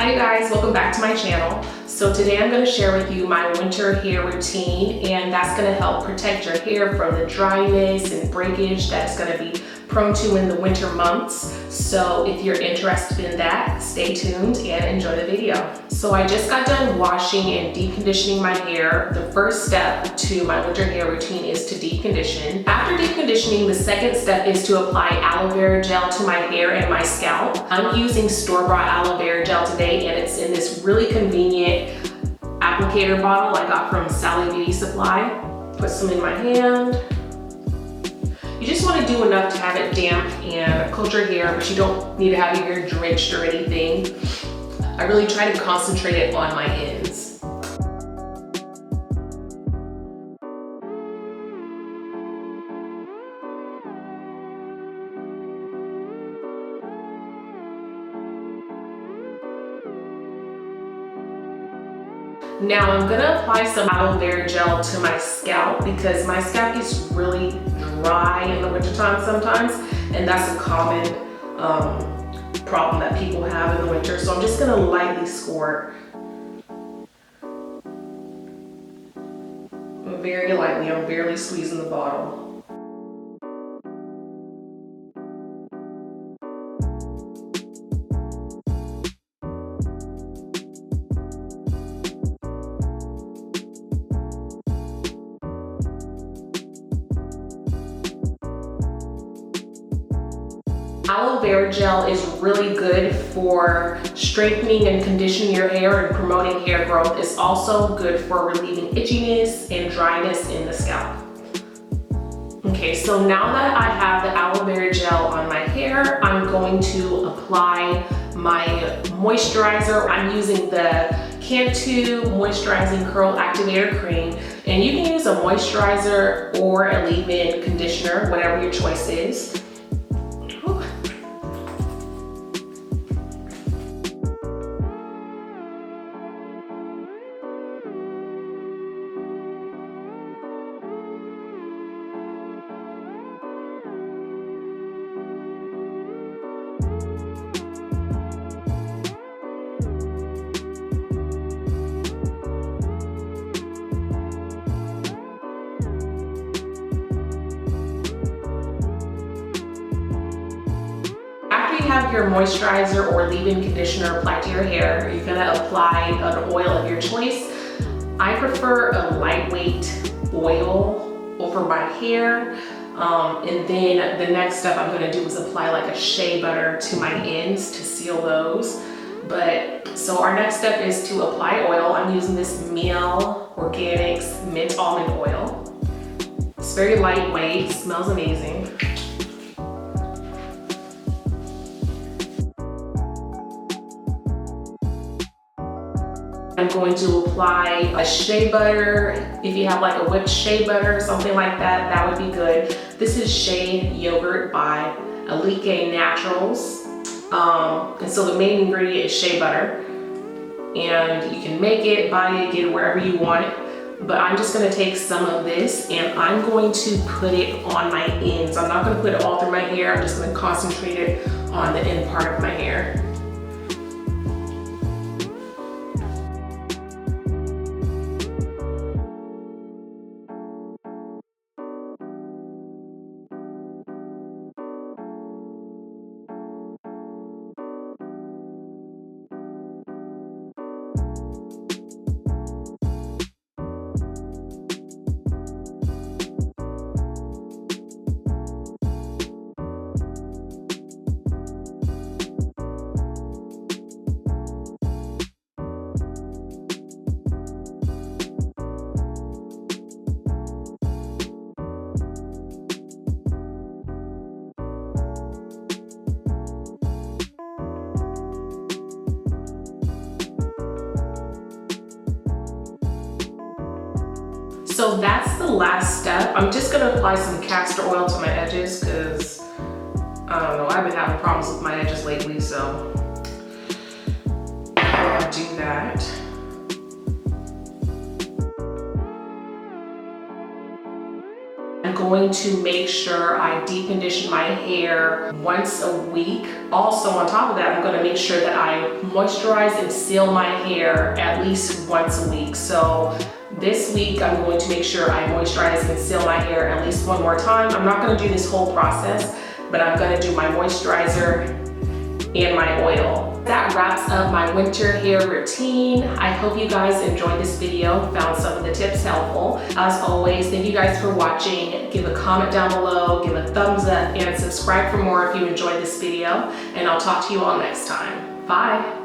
Hi you guys, welcome back to my channel. So today I'm going to share with you my winter hair routine, and that's going to help protect your hair from the dryness and breakage that's going to be prone to in the winter months. So if you're interested in that, stay tuned and enjoy the video. So I just got done washing and deep conditioning my hair. The first step to my winter hair routine is to deep condition. After deep conditioning, the second step is to apply aloe vera gel to my hair and my scalp. I'm using store-bought aloe vera gel today, and it's in this really convenient applicator bottle I got from Sally Beauty Supply. Put some in my hand. You just want to do enough to have it damp and coat your hair, but you don't need to have your hair drenched or anything. I really try to concentrate it on my ends. Now I'm gonna apply some aloe vera gel to my scalp because my scalp gets really dry in the wintertime sometimes, and that's a common problem that people have in the winter. So I'm just gonna lightly squirt. Very lightly, I'm barely squeezing the bottle. Aloe vera gel is really good for strengthening and conditioning your hair and promoting hair growth. It's also good for relieving itchiness and dryness in the scalp. Okay, so now that I have the aloe vera gel on my hair, I'm going to apply my moisturizer. I'm using the Cantu Moisturizing Curl Activator Cream, and you can use a moisturizer or a leave-in conditioner, whatever your choice is. After you have your moisturizer or leave-in conditioner applied to your hair, you're gonna apply an oil of your choice. I prefer a lightweight oil over my hair. And then the next step I'm gonna do is apply like a shea butter to my ends to seal those. So our next step is to apply oil. I'm using this Mielle Organics Mint Almond Oil. It's very lightweight, smells amazing. I'm going to apply a shea butter. If you have like a whipped shea butter or something like that, that would be good. This is Shea yogurt by Alikay Naturals. And so the main ingredient is shea butter. And you can make it, buy it, get it wherever you want it. But I'm just gonna take some of this and I'm going to put it on my ends. I'm not gonna put it all through my hair. I'm just gonna concentrate it on the end part of my hair. So that's the last step. I'm just gonna apply some castor oil to my edges because, I don't know, I've been having problems with my edges lately, so I'm gonna do that. going to make sure I deep condition my hair once a week. Also, on top of that, I'm going to make sure that I moisturize and seal my hair at least once a week. So this week, I'm going to make sure I moisturize and seal my hair at least one more time. I'm not going to do this whole process, but I'm going to do my moisturizer and my oil. That wraps up my winter hair routine. I hope you guys enjoyed this video, found some of the tips helpful. As always, thank you guys for watching. Give a comment down below, give a thumbs up, and subscribe for more if you enjoyed this video. And I'll talk to you all next time. Bye.